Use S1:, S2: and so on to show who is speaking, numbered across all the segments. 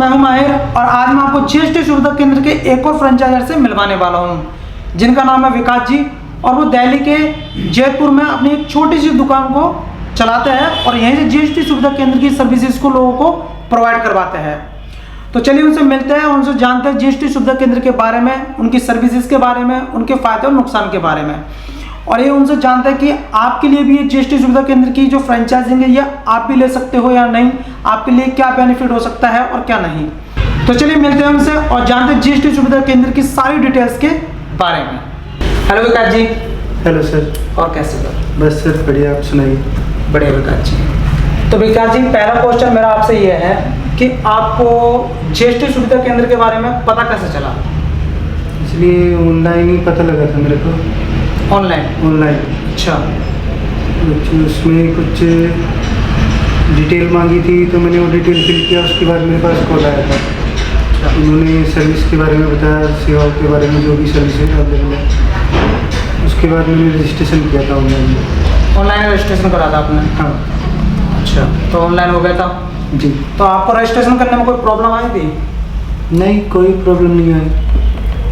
S1: मैं हूं माहिर और आज मैं आपको जीएसटी सुविधा केंद्र के एक और फ्रेंचाइजर से मिलवाने वाला हूं, जिनका नाम है विकास जी। और वो दिल्ली के जयपुर में अपनी एक छोटी सी दुकान को चलाते हैं और यहीं से जीएसटी सुविधा केंद्र की सर्विसेज को लोगों को प्रोवाइड करवाते हैं। तो चलिए उनसे मिलते हैं, उनसे जानते हैं जीएसटी सुविधा केंद्र के बारे में, उनकी सर्विसेज के बारे में, उनके फायदे और नुकसान के बारे में। और ये उनसे जानते हैं कि आपके लिए भी ये जीएसटी सुविधा केंद्र की जो फ्रेंचाइजिंग है ये आप भी ले सकते हो या नहीं, आपके लिए क्या बेनिफिट हो सकता है और क्या नहीं। तो चलिए मिलते हैं उनसे और जानते हैं जीएसटी सुविधा केंद्र की सारी डिटेल्स के बारे में। Hello Vikas ji.
S2: Hello sir.
S1: और कैसे सर?
S2: बस सर बढ़िया, आप सुनाइए।
S1: बढ़िया विकास जी। तो विकास जी, पहला क्वेश्चन मेरा आपसे ये है कि आपको जीएसटी सुविधा केंद्र के बारे में पता कैसे चला?
S2: इसलिए ऑनलाइन ही पता लगा था मेरे को।
S1: ऑनलाइन? अच्छा।
S2: उसमें कुछ डिटेल मांगी थी तो मैंने वो डिटेल फिल किया, उसके बाद मेरे पास कॉल आया था। उन्होंने सर्विस के बारे में बताया, सेवाओं के बारे में, जो भी सर्विस अवेलेबल है। उसके बाद मैंने रजिस्ट्रेशन किया था
S1: ऑनलाइन रजिस्ट्रेशन करा था आपने?
S2: हाँ।
S1: अच्छा, तो ऑनलाइन हो गया था
S2: जी।
S1: तो आपको रजिस्ट्रेशन करने में कोई प्रॉब्लम आई थी?
S2: नहीं, कोई प्रॉब्लम नहीं आई।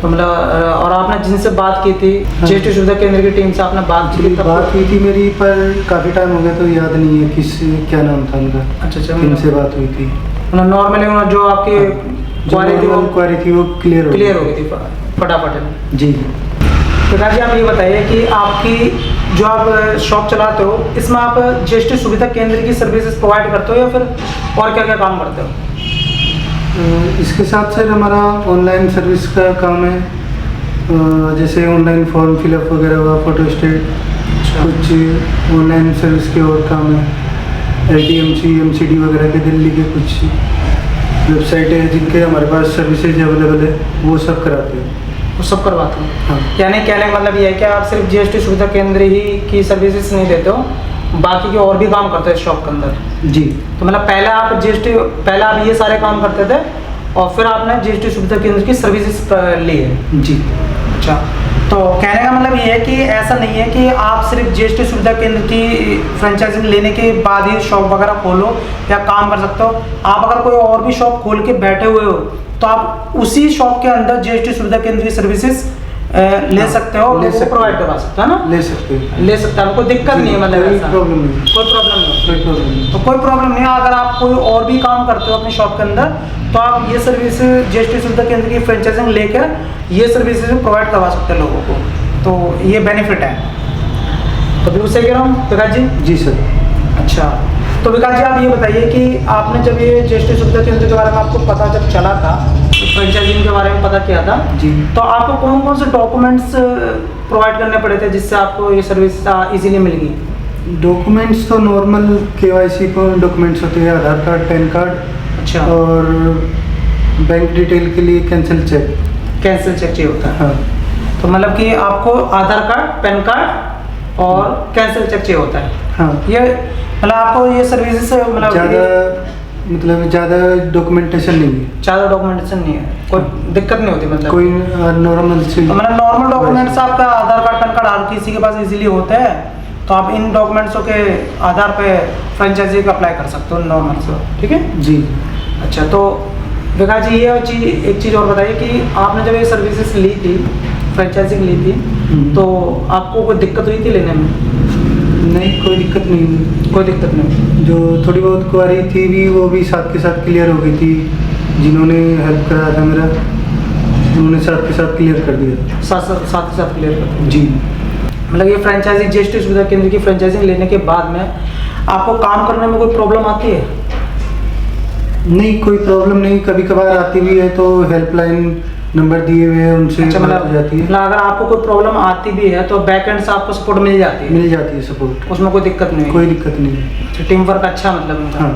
S1: तो मतलब और आपने जिनसे बात की थी जीएसटी सुविधा केंद्र की टीम से आपने बात की?
S2: बात की थी मेरी, पर काफ़ी टाइम हो गया तो याद नहीं है क्या नाम था उनका।
S1: अच्छा।
S2: किनसे बात हुई थी?
S1: मतलब नॉर्मली जो आपकी
S2: क्वारी थी वो क्लियर हो
S1: गई थी फटाफट।
S2: जी।
S1: प्रकाश जी, आप ये बताइए कि आपकी जो आप शॉप चलाते हो इसमें आप जीएसटी सुविधा केंद्र की सर्विसेज प्रोवाइड करते हो या फिर और क्या क्या काम करते हो?
S2: इसके साथ सर हमारा ऑनलाइन सर्विस का काम है, जैसे ऑनलाइन फॉर्म फिलअप वगैरह हुआ, फोटो स्टेट, कुछ ऑनलाइन सर्विस के और काम है। LTMC MCD वगैरह के दिल्ली के कुछ वेबसाइट है जिनके हमारे पास सर्विसेज अवेलेबल है, वो सब कराते हैं।
S1: वो सब करवाते हैं?
S2: हाँ।
S1: यानी कहने का मतलब ये है कि आप सिर्फ जीएसटी सुविधा केंद्र ही की सर्विसेज नहीं देते हो, बाकी के और भी काम करते हैं शॉप के अंदर? जी। तो मतलब पहले आप ये सारे काम करते थे और फिर आपने जीएसटी सुविधा केंद्र की सर्विसेज ली है? जी। अच्छा, तो कहने का मतलब ये है कि ऐसा नहीं है कि आप सिर्फ जीएसटी सुविधा केंद्र की फ्रेंचाइजिंग लेने के बाद ही शॉप वगैरह खोलो या काम कर सकते हो। आप अगर कोई और भी शॉप खोल के बैठे हुए हो तो आप उसी शॉप के अंदर जीएसटी सुविधा केंद्र की सर्विसेज ले सकते हो, प्रोवाइड करवा सकते हो ना? ले सकते हैं, कोई दिक्कत नहीं है, मतलब कोई प्रॉब्लम नहीं। तो कोई प्रॉब्लम नहीं है। अगर आप कोई और भी काम करते हो अपनी शॉप के अंदर तो आप ये सर्विस जीएसटी सुविधा केंद्र की फ्रेंचाइजिंग लेकर ये सर्विसेज प्रोवाइड करवा सकते हैं लोगों को, तो ये बेनिफिट है। तो बिल्कुल सही कह रहा हूँ विकास जी? जी सर। अच्छा, तो विकास जी आप ये बताइए कि आपने जब ये जीएसटी सुविधा केंद्र के बारे में आपको पता जब चला था, फ्रेंचाइजिंग के बारे में पता किया था जी, तो आपको कौन कौन से डॉक्यूमेंट्स प्रोवाइड करने पड़े थे जिससे आपको ये सर्विस इजीली मिल गई?
S2: डॉक्यूमेंट्स तो नॉर्मल KYC को डॉक्यूमेंट्स होते हैं, आधार कार्ड, पैन कार्ड। अच्छा। और बैंक डिटेल के लिए कैंसिल चेक
S1: चाहिए होता है? हाँ। तो मतलब कि आपको आधार कार्ड, पैन कार्ड और कैंसिल चेक चाहिए होता है? हाँ। ये मतलब आपको ये सर्विसेज
S2: ज़्यादा डॉक्यूमेंटेशन नहीं है।
S1: ज़्यादा डॉक्यूमेंटेशन नहीं है, कोई दिक्कत नहीं होती? मतलब
S2: कोई नॉर्मल से
S1: मतलब नॉर्मल डॉक्यूमेंट्स आपका आधार कार्ड, पैन कार्ड हर किसी के पास इजीली होते हैं, तो आप इन डॉक्यूमेंट्सों के आधार पे फ्रेंचाइजी का अप्लाई कर सकते हो नॉर्मल से, ठीक है जी। अच्छा, तो विकास जी ये एक चीज़ और बताइए कि आपने जब ये सर्विसेज ली थी, फ्रेंचाइजिंग ली थी, तो आपको कोई दिक्कत हुई थी लेने में?
S2: नहीं, कोई दिक्कत नहीं।
S1: कोई दिक्कत नहीं? जो
S2: थोड़ी बहुत क्वारी थी भी वो भी साथ के साथ क्लियर हो गई थी। जिन्होंने हेल्प कराया था मेरा, उन्होंने साथ के साथ क्लियर कर दिया। साथ के साथ क्लियर कर दिया जी।
S1: मतलब ये फ्रेंचाइजिंग जीएसटी सुविधा केंद्र की फ्रेंचाइजिंग लेने के बाद में आपको काम करने में कोई प्रॉब्लम आती है?
S2: नहीं, कोई प्रॉब्लम नहीं। कभी कभार आती भी है तो हेल्पलाइन नंबर दिए हुए हैं, उनसे बात हो जाती है।
S1: मतलब अगर आपको कोई प्रॉब्लम आती भी है तो बैकएंड से आपको सपोर्ट मिल जाती है?
S2: सपोर्ट,
S1: उसमें कोई दिक्कत नहीं?
S2: कोई दिक्कत नहीं।
S1: टीम वर्क अच्छा मतलब उनका?
S2: हाँ।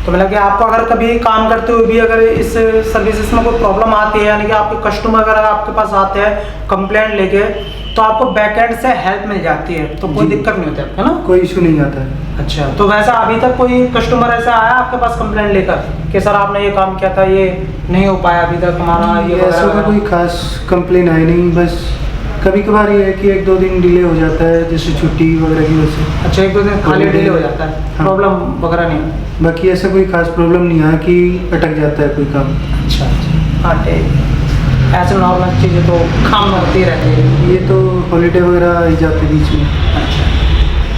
S1: तो मतलब कि आपको अगर कभी काम करते हुए भी अगर इस सर्विसेज में कोई प्रॉब्लम आती है, यानी कि आपके कस्टमर अगर आपके पास आते हैं कंप्लेंट लेके, तो आपको बैकएंड से हेल्प मिल जाती है, तो कोई दिक्कत नहीं होती है ना?
S2: कोई इशू नहीं आता है।
S1: अच्छा, तो वैसा अभी तक कोई कस्टमर ऐसा आया आपके पास कंप्लेंट लेकर कि सर आपने ये काम किया था, ये नहीं हो पाया अभी तक हमारा, ये
S2: ऐसा कोई खास कंप्लेंट आई नहीं, बस कभी कभार ये है कि 1-2 दिन डिले हो जाता है, जैसे छुट्टी वगैरह की वजह से।
S1: अच्छा, 1-2 दिन खाली डिले हो जाता है,
S2: हाँ।
S1: प्रॉब्लम वगैरह नहीं है?
S2: बाकी ऐसा कोई खास प्रॉब्लम नहीं है कि अटक जाता है कोई काम।
S1: अच्छा हाँ ठीक। ऐसे नॉर्मल चीज़ें तो काम में होती रहती है।
S2: ये तो हॉलीडे वगैरह आ जाते बीच में।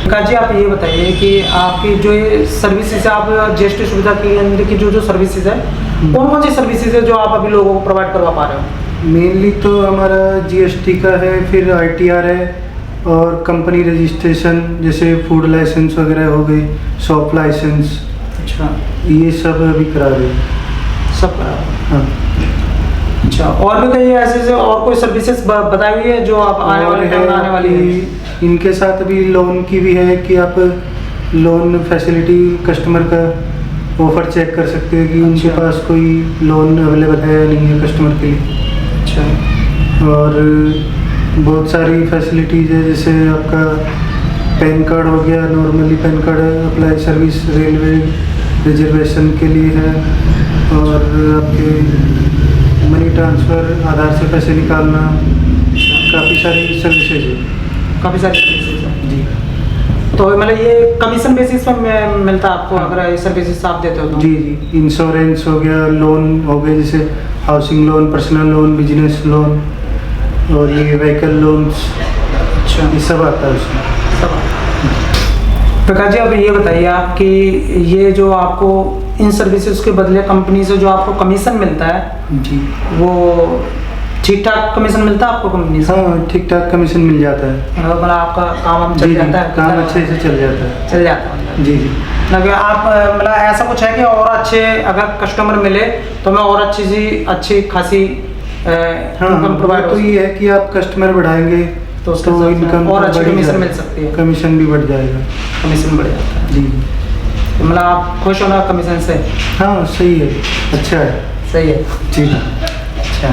S1: अच्छा जी, आप ये बताइए कि आपकी जो ये सर्विसेज है, आप जीएसटी सुविधा केंद्र की जो सर्विसेज है, कौन कौन सी सर्विसेज है जो आप अभी लोगों को प्रोवाइड करवा पा रहे हो?
S2: मेनली तो हमारा जीएसटी का है, फिर आईटीआर है और कंपनी रजिस्ट्रेशन, जैसे फूड लाइसेंस वगैरह हो गई, शॉप लाइसेंस।
S1: अच्छा,
S2: ये सब अभी करा रहे हैं।
S1: सब करा रहे हैं।
S2: हाँ।
S1: अच्छा, और भी कई ऐसे और कोई सर्विसेज बताई हुई है जो आप आने वाले टाइम में आने वाली है?
S2: इनके साथ अभी लोन की भी है कि आप लोन फैसिलिटी कस्टमर का ऑफर चेक कर सकते हैं कि उनके
S1: अच्छा।
S2: पास कोई लोन अवेलेबल है या नहीं है कस्टमर के लिए।
S1: अच्छा।
S2: और बहुत सारी फैसिलिटीज़ है, जैसे आपका पैन कार्ड हो गया, normally pan card apply service railway reservation के लिए है, और आपके मनी ट्रांसफ़र, आधार से पैसे निकालना, काफ़ी सारी सर्विसेज है।
S1: काफ़ी सारी सर्विसेज है
S2: जी
S1: तो मतलब ये कमीशन बेसिस पे मिलता है आपको? अगर ये सर्विसेज आप देते हो तो?
S2: जी जी। इंश्योरेंस हो गया, लोन हो गए, जैसे housing loan, personal loan, business loan, और ये व्हीकल लोन्स।
S1: अच्छा,
S2: ये सब आता है उसमें।
S1: सब। प्रकाश जी, अब ये बताइए आप कि ये जो आपको इन सर्विसेज के बदले कंपनी से जो आपको कमीशन मिलता है,
S2: जी,
S1: वो ठीक ठाक कमीशन मिलता है आपको कंपनी से?
S2: हाँ, ठीक ठाक कमीशन मिल जाता है।
S1: मतलब आपका काम चल
S2: जी जी,
S1: जाता है?
S2: काम अच्छे से चल जाता है।
S1: चल जाता है।
S2: जी जी।
S1: मतलब आप मतलब ऐसा कुछ है कि और अच्छे अगर कस्टमर मिले तो मैं और अच्छी खासी
S2: हाँ,
S1: इनकम प्रोवाइड
S2: तो ये है कि आप कस्टमर बढ़ाएंगे
S1: तो उसके हिसाब से
S2: इनकम
S1: और अच्छी कमीशन मिल सकती है।
S2: कमीशन भी बढ़ जाएगा।
S1: कमीशन बढ़ जाता है।
S2: जी।
S1: तो मतलब आप खुश हो ना कमीशन से?
S2: हाँ, सही है, अच्छा है।
S1: सही है
S2: जी।
S1: अच्छा,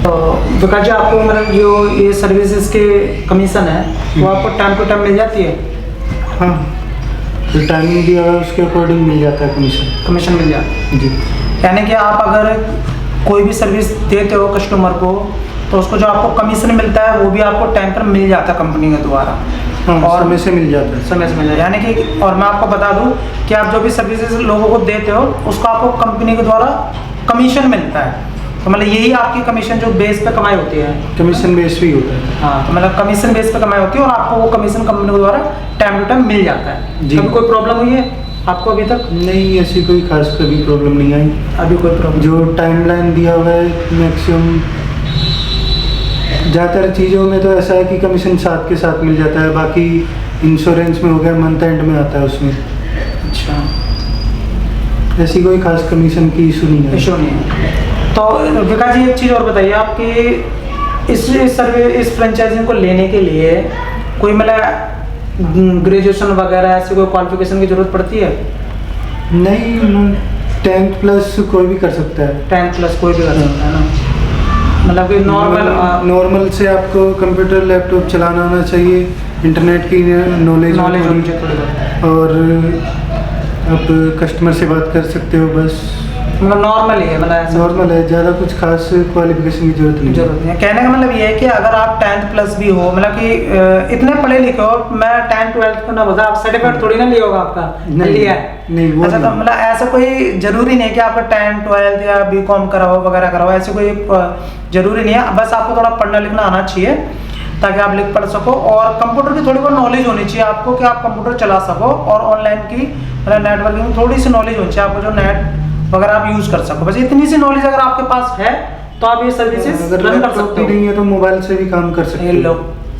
S1: तो विकास जी, आपको मतलब जो ये सर्विसेज के कमीशन है वो आपको टाइम टू टाइम मिल जाती है?
S2: हाँ, जो टाइमिंग दिया हुआ है उसके अकॉर्डिंग मिल जाता है कमीशन
S1: मिल जाता है।
S2: जी।
S1: यानी कि आप अगर कोई भी सर्विस देते हो कस्टमर को तो उसको जो आपको कमीशन मिलता है वो भी आपको टाइम पर मिल जाता है कंपनी के द्वारा?
S2: हाँ,
S1: और
S2: समय से मिल जाता है।
S1: समय से मिल जाता है, यानी कि और मैं आपको बता दूं कि आप जो भी सर्विसेज लोगों को देते हो उसको आपको कंपनी के द्वारा कमीशन मिलता है। तो मतलब यही आपकी कमीशन जो बेस पे कमाई होती है?
S2: कमीशन बेस भी होता है।
S1: हाँ, तो मतलब कमीशन बेस पे कमाई होती है और आपको वो कमीशन कंपनी के द्वारा टाइम टू टाइम मिल जाता है।
S2: जी।
S1: कभी कोई प्रॉब्लम हुई है आपको अभी तक?
S2: नहीं, ऐसी कोई खास कभी प्रॉब्लम नहीं आई।
S1: अभी कोई प्रॉब्लम?
S2: जो टाइमलाइन दिया हुआ है मैक्सिमम ज़्यादातर चीज़ों में तो ऐसा है कि कमीशन साथ के साथ मिल जाता है। बाकी इंश्योरेंस में हो गया, मंथ एंड में आता है उसमें।
S1: अच्छा,
S2: ऐसी कोई खास कमीशन की इशू नहीं है।
S1: इशू नहीं है। तो विकास जी, एक चीज़ और बताइए आपकी इस फ्रेंचाइजिंग को लेने के लिए कोई मतलब ग्रेजुएशन वगैरह ऐसी कोई क्वालिफिकेशन की ज़रूरत पड़ती है?
S2: नहीं, 10th प्लस कोई भी कर सकता है।
S1: 10th प्लस कोई भी कर सकता है ना? मतलब कि
S2: नॉर्मल से आपको कंप्यूटर लैपटॉप चलाना आना चाहिए, इंटरनेट की नॉलेज
S1: होनी चाहिए थोड़ी बहुत,
S2: और आप कस्टमर से बात कर सकते हो, बस
S1: मतलब नॉर्मल ही है? मतलब
S2: नॉर्मल है, ज़्यादा कुछ खास क्वालिफिकेशन की जरूरत नहीं है।
S1: कहने का मतलब ये है कि अगर आप 10th प्लस भी हो, मतलब कि इतने पढ़े लिखे हो, मैं 10th 12th को ना बता, आप सर्टिफिकेट थोड़ी ना लिया होगा आपका? लिया है?
S2: नहीं, वो
S1: अच्छा, तो मतलब ऐसा कोई जरूरी नहीं है कि आपका 10th 12th या बीकॉम करा हो वगैरह करा हो, ऐसे कोई जरूरी नहीं है। बस आपको थोड़ा पढ़ना लिखना आना चाहिए ताकि आप लिख पढ़ सको, और कंप्यूटर की थोड़ी बहुत नॉलेज होनी चाहिए आपको कि आप कंप्यूटर चला सको, और ऑनलाइन की मतलब नेटवर्किंग थोड़ी सी नॉलेज होनी चाहिए आपको, जो नेट वगैरह आप यूज कर सको। बस इतनी सी नॉलेज अगर आपके पास है तो आप ये सर्विसेज रन कर सकते हो।
S2: नहीं है तो मोबाइल से भी काम कर सकते हो।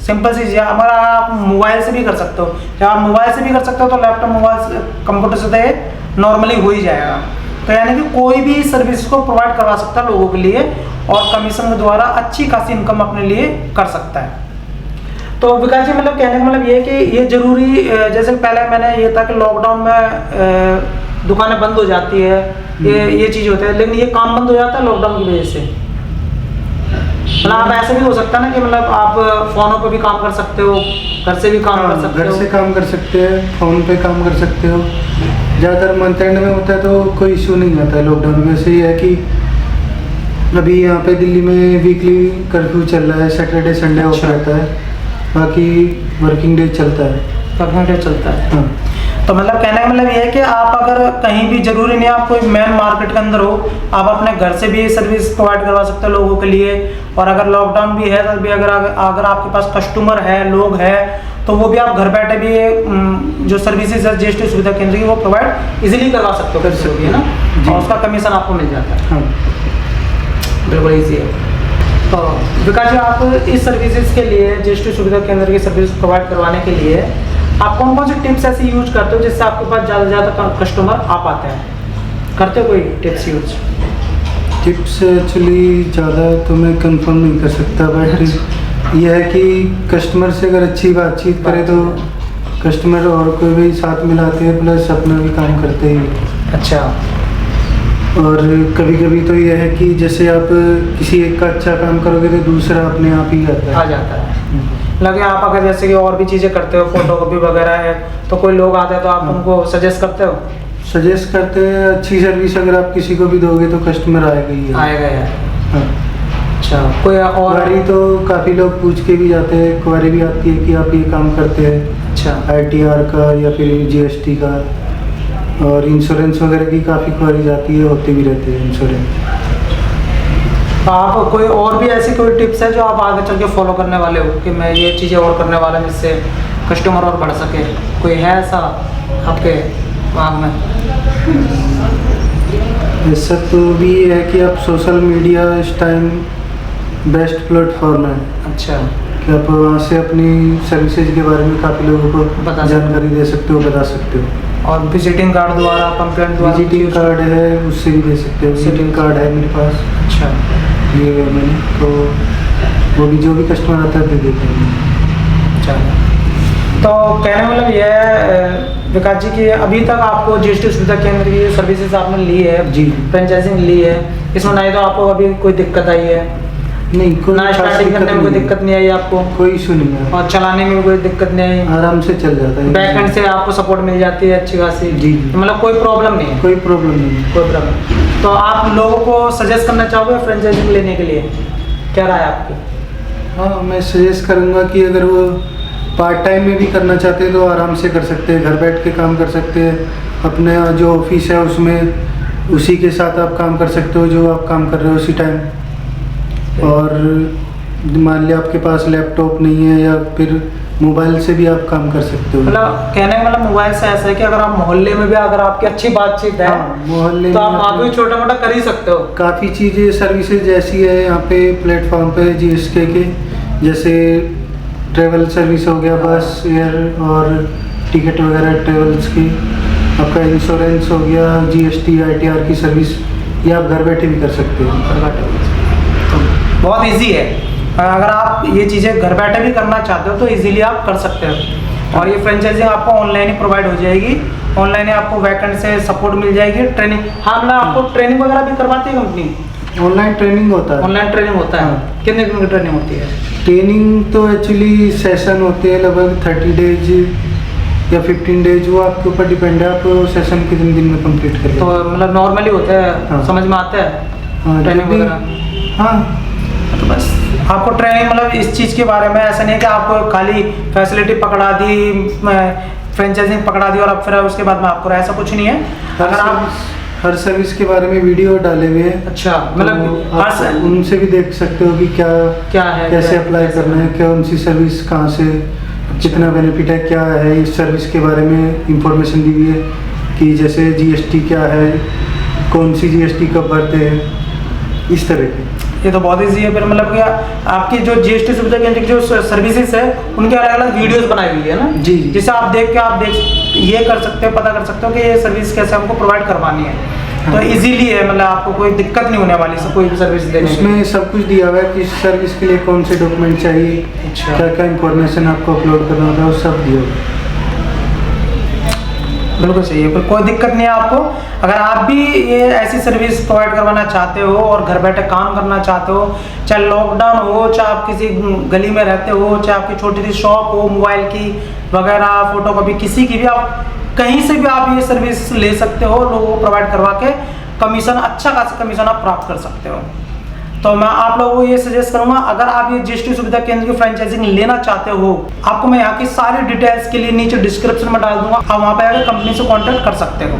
S1: सिंपल सी चीज़ है, हमारा आप मोबाइल से भी कर सकते हो। जब आप मोबाइल से भी कर सकते हो तो लैपटॉप मोबाइल से कंप्यूटर से तो नॉर्मली हो ही जाएगा। तो यानी कि कोई भी सर्विस को प्रोवाइड करवा सकता है लोगों के लिए, और कमीशन के द्वारा अच्छी खासी इनकम अपने लिए कर सकता है। तो विकास जी, मतलब कहने का मतलब ये है कि ये जरूरी, जैसे पहले मैंने ये था कि लॉकडाउन में दुकानें बंद हो जाती है, ये चीज़ होता है, लेकिन ये काम बंद हो जाता है लॉकडाउन की वजह से। मतलब आप ऐसे भी हो सकता है ना कि मतलब आप फोनों पे भी काम कर सकते हो, घर से भी काम कर सकते हो?
S2: घर से काम कर सकते हैं, फ़ोन पे काम कर सकते हो। ज़्यादातर मंथ एंड में होता है तो कोई इशू नहीं आता है लॉकडाउन में। से ये है कि अभी यहाँ पे दिल्ली में वीकली कर्फ्यू चल रहा है, सैटरडे संडे ऑफ
S1: अच्छा।
S2: रहता है, बाकी वर्किंग डे चलता है।
S1: वर्किंग डे चलता है।
S2: हाँ।
S1: तो मतलब कहने का मतलब ये है कि आप अगर कहीं भी, जरूरी नहीं आप कोई मेन मार्केट के अंदर हो, आप अपने घर से भी ये सर्विस प्रोवाइड करवा सकते हो लोगों के लिए। और अगर लॉकडाउन भी है तब भी अगर आपके पास कस्टमर है, लोग हैं, तो वो भी आप घर बैठे भी जो सर्विसेज है जीएसटी सुविधा केंद्र की वो प्रोवाइड इजीली करवा सकते हो, कर सकते हो, है ना। और उसका कमीशन आपको मिल जाता है।
S2: हाँ।
S1: बिल्कुल ईजी है। तो विकास जी, आप इस सर्विसेज के लिए, जीएसटी सुविधा केंद्र की सर्विस प्रोवाइड करवाने के लिए आप कौन कौन सी टिप्स ऐसे यूज करते हो जिससे आपके पास ज़्यादा से ज़्यादा कस्टमर आ पाते हैं? करते हो कोई टिप्स यूज?
S2: टिप्स एक्चुअली ज़्यादा तो मैं कंफर्म नहीं कर सकता, बट यह है कि कस्टमर से अगर अच्छी बातचीत करें तो कस्टमर और कोई भी साथ मिलाते हैं, प्लस अपना भी काम करते हैं।
S1: अच्छा।
S2: और कभी कभी तो यह है कि जैसे आप किसी एक का अच्छा काम करोगे तो दूसरा अपने आप ही आता
S1: आ
S2: है।
S1: जाता है। लगे आप अगर जैसे कि और भी चीज़ें करते हो, फोटोकॉपी वगैरह है, तो कोई लोग आते हैं तो आप उनको सजेस्ट करते हो?
S2: सजेस्ट करते हैं। अच्छी सर्विस अगर आप किसी को भी दोगे तो कस्टमर आएगा ही है।
S1: आएगा यार।
S2: हाँ।
S1: अच्छा, कोई और?
S2: क्वारी तो काफ़ी लोग पूछ के भी जाते हैं, क्वारी भी आती है कि आप ये काम करते हैं।
S1: अच्छा।
S2: ITR का या फिर GST का, और इंश्योरेंस वगैरह की काफ़ी क्वारीज आती है, होते भी रहते हैं इंश्योरेंस।
S1: आप कोई और भी ऐसी कोई टिप्स है जो आप आगे चल के फॉलो करने वाले हो कि मैं ये चीज़ें और करने वाला हूं जिससे कस्टमर और बढ़ सके? कोई है ऐसा आपके दिमाग में?
S2: ऐसा तो भी है कि आप सोशल मीडिया इस टाइम बेस्ट प्लेटफॉर्म है
S1: अच्छा।
S2: कि आप वहाँ से अपनी सर्विसेज के बारे में काफ़ी लोगों को
S1: बता
S2: जानकारी दे सकते हो, बता सकते हो।
S1: और विजिटिंग कार्ड द्वारा, कंप्लेंट द्वारा?
S2: विजिटिंग कार्ड है, उससे भी दे सकते हो। विजिटिंग कार्ड है मेरे पास,
S1: अच्छा।
S2: लिए हुए मैंने, तो वो भी जो भी कस्टमर आता है दे देते हैं।
S1: अच्छा, तो कहने का मतलब यह है विकास जी कि अभी तक आपको जीएसटी सुविधा केंद्र की सर्विसेज आपने ली है,
S2: जी,
S1: फ्रेंचाइजिंग ली है, इसमें नहीं तो आपको अभी कोई दिक्कत आई है?
S2: नहीं, कोई
S1: ना स्टार्टिंग करने में कोई दिक्कत नहीं आई आपको?
S2: कोई इशू नहीं है,
S1: और चलाने में भी कोई दिक्कत नहीं आई?
S2: आराम से चल जाता है।
S1: बैक एंड से आपको सपोर्ट मिल जाती है अच्छी खासी?
S2: जी,
S1: मतलब कोई प्रॉब्लम नहीं है?
S2: कोई प्रॉब्लम नहीं है।
S1: कोई प्रॉब्लम। तो आप लोगों को सजेस्ट करना चाहोगे फ्रेंचाइजिंग लेने के लिए? क्या राय है आपकी?
S2: हाँ, मैं सजेस्ट करूँगा कि अगर वो पार्ट टाइम में भी करना चाहते हैं तो आराम से कर सकते हैं, घर बैठ के काम कर सकते हैं। अपने जो ऑफिस है उसमें उसी के साथ आप काम कर सकते हो जो आप काम कर रहे हो उसी टाइम। और मान लिया आपके पास लैपटॉप नहीं है या फिर मोबाइल से भी आप काम कर सकते हो।
S1: मतलब कहने का मतलब मोबाइल से ऐसा है कि अगर आप मोहल्ले में भी अगर आपकी अच्छी बातचीत है,
S2: हाँ, मोहल्ले
S1: तो
S2: में
S1: आप वहाँ भी छोटा मोटा कर ही सकते हो।
S2: काफ़ी चीज़ें सर्विसेज ऐसी है यहाँ पे प्लेटफॉर्म पे GST के, जैसे ट्रेवल सर्विस हो गया, बस, एयर और टिकट वगैरह ट्रेवल्स की, आपका इंश्योरेंस हो गया, GST ITR की सर्विस, ये आप घर बैठे भी कर सकते हो।
S1: तो बहुत इजी है, अगर आप ये चीज़ें घर बैठे भी करना चाहते हो तो इजीली आप कर सकते हो। और ये फ्रेंचाइजिंग आपको ऑनलाइन ही प्रोवाइड हो जाएगी, ऑनलाइन ही आपको वैकेंट से सपोर्ट मिल जाएगी। ट्रेनिंग, हाँ, मतलब आपको ट्रेनिंग वगैरह भी करवाती है कंपनी?
S2: ऑनलाइन ट्रेनिंग होता है।
S1: ऑनलाइन ट्रेनिंग होता है?
S2: हाँ।
S1: कितने दिन की ट्रेनिंग होती है?
S2: ट्रेनिंग तो एक्चुअली सेशन होते हैं लगभग 30 डेज या 15 डेज, वो आपके ऊपर डिपेंड है, आप सेशन कितने दिन में कंप्लीट करें।
S1: तो मतलब नॉर्मली होता है?
S2: हाँ।
S1: समझ में आता है?
S2: हाँ,
S1: ट्रेनिंग
S2: जब भी-
S1: वगैरह?
S2: हाँ,
S1: तो बस आपको ट्रेनिंग मतलब इस चीज़ के बारे में ऐसा नहीं है कि आपको खाली फैसिलिटी पकड़ा दी, फ्रेंचाइजिंग पकड़ा दी और अब फिर उसके बाद में आपको ऐसा कुछ नहीं है। अगर आप
S2: हर सर्विस के बारे में वीडियो डाले हुए हैं,
S1: अच्छा,
S2: तो
S1: मतलब
S2: आप
S1: हर
S2: उनसे भी देख सकते हो कि क्या
S1: क्या है,
S2: कैसे
S1: क्या-
S2: अप्लाई
S1: कैसे
S2: करना है, कौन सी सर्विस कहाँ से कितना बेनिफिट है, क्या है इस सर्विस के बारे में इंफॉर्मेशन दी हुई है कि जैसे GST क्या है, कौन सी GST कब भरते हैं, इस तरह की।
S1: ये तो बहुत ईजी है। फिर मतलब क्या आपकी जो जीएसटी सुविधा केंद्र की जो सर्विसेज है उनके अलग अलग वीडियोस बनाई हुई है ना?
S2: जी।
S1: जिसे आप देख के ये कर सकते हो, पता कर सकते हो कि ये सर्विस कैसे हमको प्रोवाइड करवानी है। तो इजीली है, मतलब आपको कोई दिक्कत नहीं होने वाली कोई भी सर्विस देने में।
S2: उसमें सब कुछ दिया हुआ है कि इस सर्विस के लिए कौन से डॉक्यूमेंट चाहिए,
S1: अच्छा।
S2: क्या क्या इंफॉर्मेशन आपको अपलोड करना होता है, वो सब दिया हुआ है।
S1: बिल्कुल सही है, कोई दिक्कत नहीं है आपको। अगर आप भी ये ऐसी सर्विस प्रोवाइड करवाना चाहते हो और घर बैठे काम करना चाहते हो, चाहे लॉकडाउन हो, चाहे आप किसी गली में रहते हो, चाहे आपकी छोटी सी शॉप हो मोबाइल की वगैरह, फोटोकॉपी, किसी की भी, आप कहीं से भी आप ये सर्विस ले सकते हो, लोगों को प्रोवाइड करवा के कमीशन, अच्छा खासा कमीशन आप प्राप्त कर सकते हो। तो मैं आप लोगों को ये सजेस्ट करूंगा, अगर आप ये जीएसटी सुविधा केंद्र की फ्रेंचाइजिंग लेना चाहते हो, आपको मैं यहाँ की सारी डिटेल्स के लिए नीचे डिस्क्रिप्शन में डाल दूंगा, आप वहाँ पे आकर कंपनी से कॉन्टैक्ट कर सकते हो।